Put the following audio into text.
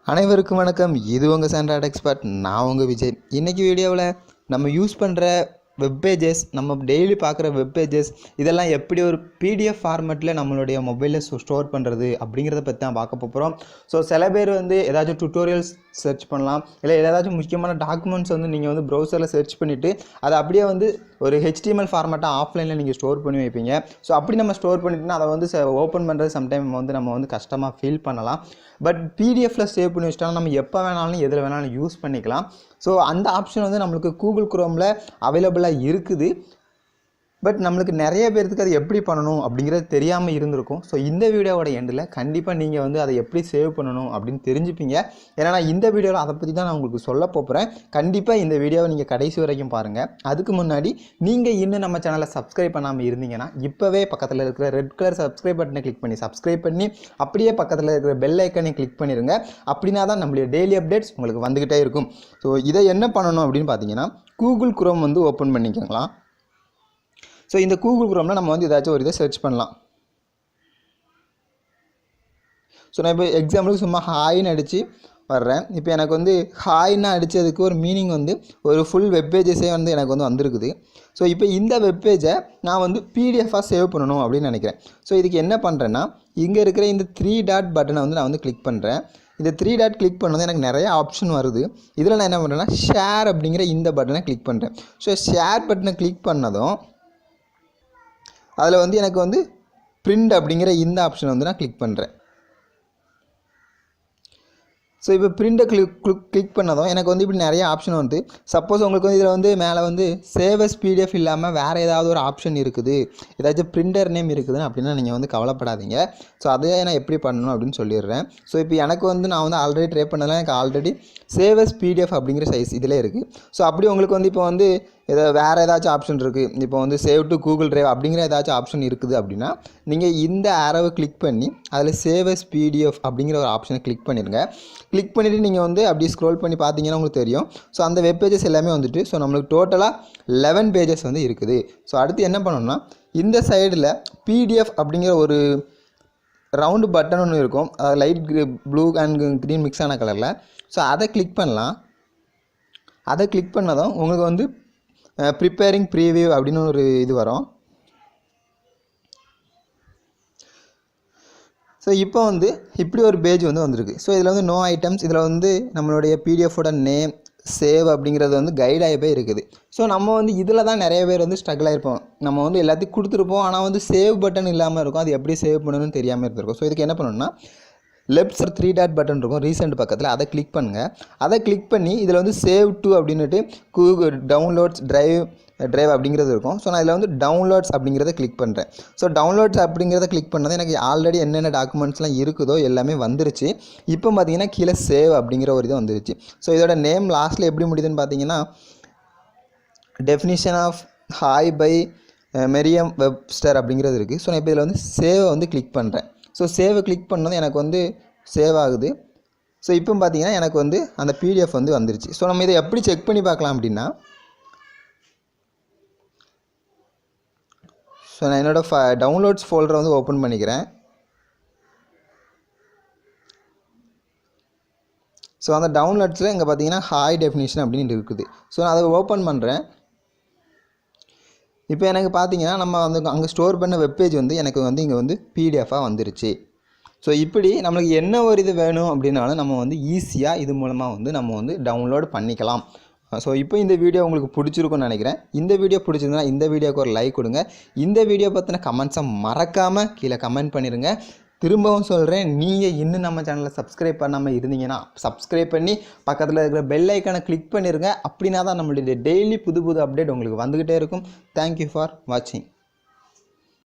அனைவருக்கும் வணக்கம். இது உங்கள் SANTRA TECHSPOT. நான் உங்கள் விஜய். இன்றைக்கி வீடியோவில் நம்ம யூஸ் பண்ணுற வெப் பேஜஸ், நம்ம டெய்லி பார்க்குற வெப் பேஜஸ் இதெல்லாம் எப்படி ஒரு PDF ஃபார்மேட்டில் நம்மளுடைய மொபைலில் ஸ்டோர் பண்ணுறது அப்படிங்கிறத பற்றி தான் பார்க்க போகிறோம். ஸோ சில பேர் ஏதாச்சும் டுட்டோரியல்ஸ் சர்ச் பண்ணலாம், இல்லை ஏதாச்சும் முக்கியமான டாக்குமெண்ட்ஸ் நீங்கள் ப்ரௌசரில் சர்ச் பண்ணிவிட்டு அதை அப்படியே ஒரு HTML ஃபார்மேட்டாக ஆஃப்லைனில் நீங்கள் ஸ்டோர் பண்ணி வைப்பீங்க. ஸோ அப்படி நம்ம ஸ்டோர் பண்ணிட்டுனா அதை ஓப்பன் பண்ணுறது சம்டைம் நம்ம கஷ்டமாக ஃபீல் பண்ணலாம். பட் PDFில் சேவ் பண்ணி வச்சிட்டா நம்ம எப்போ வேணாலும் எதில் வேணாலும் யூஸ் பண்ணிக்கலாம். ஸோ அந்த ஆப்ஷன் நம்மளுக்கு கூகுள் குரோமில் அவைலபிளாக இருக்குது. பட் நம்மளுக்கு நிறைய பேருக்கு அது எப்படி பண்ணணும் அப்படிங்கிறது தெரியாமல் இருந்திருக்கும். ஸோ இந்த வீடியோவோட எண்டில் கண்டிப்பாக நீங்கள் அதை எப்படி சேவ் பண்ணணும் அப்படின்னு தெரிஞ்சுப்பீங்க. ஏன்னா நான் இந்த வீடியோவில் அதை பற்றி தான் நான் உங்களுக்கு சொல்ல போகிறேன். கண்டிப்பாக இந்த வீடியோவை நீங்கள் கடைசி வரைக்கும் பாருங்கள். அதுக்கு முன்னாடி நீங்கள் இன்னும் நம்ம சேனலை சப்ஸ்கிரைப் பண்ணாமல் இருந்தீங்கன்னா இப்போவே பக்கத்தில் இருக்கிற ரெட் கலர் சப்ஸ்கிரைப் பட்டனை கிளிக் பண்ணி சப்ஸ்கிரைப் பண்ணி அப்படியே பக்கத்தில் இருக்கிற பெல் ஐக்கனை கிளிக் பண்ணிடுங்க. அப்படின்னா தான் நம்மளுடைய டெய்லி அப்டேட்ஸ் உங்களுக்கு வந்துக்கிட்டே இருக்கும். ஸோ இதை என்ன பண்ணணும் அப்படின்னு பார்த்தீங்கன்னா கூகுள் குரோம் ஓப்பன் பண்ணிக்கலாம். ஸோ இந்த கூகுள் குரோமில் நம்ம ஏதாச்சும் ஒரு இதை சர்ச் பண்ணலாம். ஸோ நான் இப்போ எக்ஸாம்பிளுக்கு சும்மா ஹாய்னு அடித்து வர்றேன். இப்போ எனக்கு ஹாய்னா அடித்ததுக்கு ஒரு மீனிங் ஒரு ஃபுல் வெப் பேஜஸே எனக்கு வந்திருக்குது. ஸோ இப்போ இந்த வெப் பேஜை நான் PDFாக சேவ் பண்ணணும் அப்படின்னு நினைக்கிறேன். ஸோ இதுக்கு என்ன பண்ணுறேன்னா, இங்கே இருக்கிற இந்த 3 டாட் பட்டனை நான் கிளிக் பண்ணுறேன். இந்த 3 டாட் கிளிக் பண்ணது எனக்கு நிறைய ஆப்ஷன் வருது. இதில் நான் என்ன பண்ணுறேன்னா ஷேர் அப்படிங்கிற இந்த பட்டனை கிளிக் பண்ணுறேன். ஸோ ஷேர் பட்டனை கிளிக் பண்ணதும் அதில் எனக்கு பிரிண்ட் அப்படிங்கிற இந்த ஆப்ஷன் நான் கிளிக் பண்ணுறேன். ஸோ இப்போ பிரிண்டை கிளிக் பண்ணதும் எனக்கு இப்படி நிறைய ஆப்ஷன் சப்போஸ் உங்களுக்கு இதில் மேலே சேவ் அஸ் PDF இல்லாமல் வேறு ஏதாவது ஒரு ஆப்ஷன் இருக்குது, ஏதாச்சும் பிரிண்டர் நேம் இருக்குதுன்னு அப்படின்னா நீங்கள் கவலைப்படாதீங்க. ஸோ அதை நான் எப்படி பண்ணணும் அப்படின்னு சொல்லிடுறேன். ஸோ இப்போ எனக்கு நான் ஆல்ரெடி ட்ரை பண்ணதெல்லாம் எனக்கு ஆல்ரெடி சேவ் அஸ் PDF அப்படிங்கிற சைஸ் இதில் இருக்குது. ஸோ அப்படி உங்களுக்கு இப்போ வேறு ஏதாச்சும் ஆப்ஷன் இருக்குது, இப்போ சேவ் டு கூகுள் டிரைவ் அப்படிங்கிற ஏதாச்சும் ஆப்ஷன் இருக்குது அப்படின்னா நீங்கள் இந்த ஆரோவை கிளிக் பண்ணி அதில் சேவ் அஸ் PDF அப்படிங்கிற ஒரு ஆப்ஷனை கிளிக் பண்ணிடுங்க. கிளிக் பண்ணிவிட்டு நீங்கள் அப்படியே ஸ்க்ரோல் பண்ணி பார்த்தீங்கன்னா உங்களுக்கு தெரியும். ஸோ அந்த வெப் பேஜஸ் எல்லாமே ஸோ நம்மளுக்கு டோட்டலாக 11 பேஜஸ் இருக்குது. ஸோ அடுத்து என்ன பண்ணணும்னா இந்த சைடில் PDF அப்படிங்கிற ஒரு ரவுண்டு பட்டன் ஒன்று இருக்கும், லைட் ப்ளூ அண்ட் க்ரீன் மிக்ஸான கலரில். ஸோ அதை கிளிக் பண்ணலாம். அதை கிளிக் பண்ணதும் உங்களுக்கு ப்ரிப்பேரிங் ப்ரீவியூ அப்படின்னு ஒரு இது வரும். ஸோ இப்போ இப்படி ஒரு பேஜ் வந்திருக்கு. ஸோ இதில் நோ ஐட்டம்ஸ், இதில் நம்மளுடைய PDFோட நேம் சேவ் அப்படிங்கிறது கைடாகி போய் இருக்குது. ஸோ நம்ம இதில் தான் நிறைய பேர் ஸ்ட்ரகிள் ஆகிருப்போம். நம்ம எல்லாத்தையும் கொடுத்துருப்போம், ஆனால் சேவ் பட்டன் இல்லாமல் இருக்கும். அது எப்படி சேவ் பண்ணணும்னு தெரியாமல் இருந்திருக்கும். ஸோ இதுக்கு என்ன பண்ணணும்னா லெஃப்ட் சைடு 3 டாட் பட்டன் இருக்கும் ரீசெண்ட் பக்கத்தில், அதை கிளிக் பண்ணுங்கள். அதை கிளிக் பண்ணி இதில் சேவ் டு அப்படின்ட்டு கூகுள் டவுன்லோட்ஸ் ட்ரைவ் அப்படிங்கிறது இருக்கும். ஸோ நான் இதில் டவுன்லோட்ஸ் அப்படிங்கிறத கிளிக் பண்ணுறேன். ஸோ டவுன்லோட்ஸ் அப்படிங்கிறத கிளிக் பண்ணது எனக்கு ஆல்ரெடி என்னென்ன டாக்குமெண்ட்ஸ்லாம் இருக்குதோ எல்லாமே வந்துருச்சு. இப்போ பார்த்தீங்கன்னா கீழே சேவ் அப்படிங்கிற ஒரு இது வந்துருச்சு. ஸோ இதோட நேம் லாஸ்ட்டில் எப்படி முடியுதுன்னு பார்த்தீங்கன்னா definition of hi by Merriam Webster அப்படிங்கிறது இருக்குது. ஸோ நான் இப்போ இதில் சேவை கிளிக் பண்ணுறேன். ஸோ சேவை கிளிக் பண்ணது எனக்கு சேவ் ஆகுது. ஸோ இப்போ பார்த்தீங்கன்னா எனக்கு அந்த PDF வந்துருச்சு. ஸோ நம்ம இதை எப்படி செக் பண்ணி பார்க்கலாம் அப்படின்னா, ஸோ நான் என்னோடய டவுன்லோட்ஸ் ஃபோல்டரை ஓப்பன் பண்ணிக்கிறேன். ஸோ அந்த டவுன்லோட்ஸில் இங்கே பார்த்தீங்கன்னா ஹாய் டெஃபினிஷன் அப்படின்னு இருக்குது. ஸோ நான் அதை ஓப்பன் பண்ணுறேன். இப்போ எனக்கு பார்த்தீங்கன்னா நம்ம அங்கே ஸ்டோர் பண்ண வெப்பேஜ் எனக்கு இங்கே PDFாக வந்துருச்சு. ஸோ இப்படி நம்மளுக்கு என்ன ஒரு இது வேணும் அப்படின்னாலும் நம்ம ஈஸியாக இது மூலமாக நம்ம டவுன்லோட் பண்ணிக்கலாம். ஸோ இப்போ இந்த வீடியோ உங்களுக்கு பிடிச்சிருக்குன்னு நினைக்கிறேன். இந்த வீடியோ பிடிச்சிருந்தா இந்த வீடியோக்கு ஒரு லைக் கொடுங்க. இந்த வீடியோ பற்றின கமெண்ட்ஸை மறக்காமல் கீழே கமெண்ட் பண்ணிடுங்க. திரும்பவும் சொல்கிறேன், நீங்கள் இன்னும் நம்ம சேனலை சப்ஸ்கிரைப் பண்ணாமல் இருந்தீங்கன்னா சப்ஸ்கிரைப் பண்ணி பக்கத்தில் இருக்கிற பெல் ஐக்கானை கிளிக் பண்ணிடுங்க. அப்படின்னா தான் நம்மளுடைய டெய்லி புது புது அப்டேட் உங்களுக்கு வந்துக்கிட்டே இருக்கும். தேங்க்யூ ஃபார் வாட்சிங்.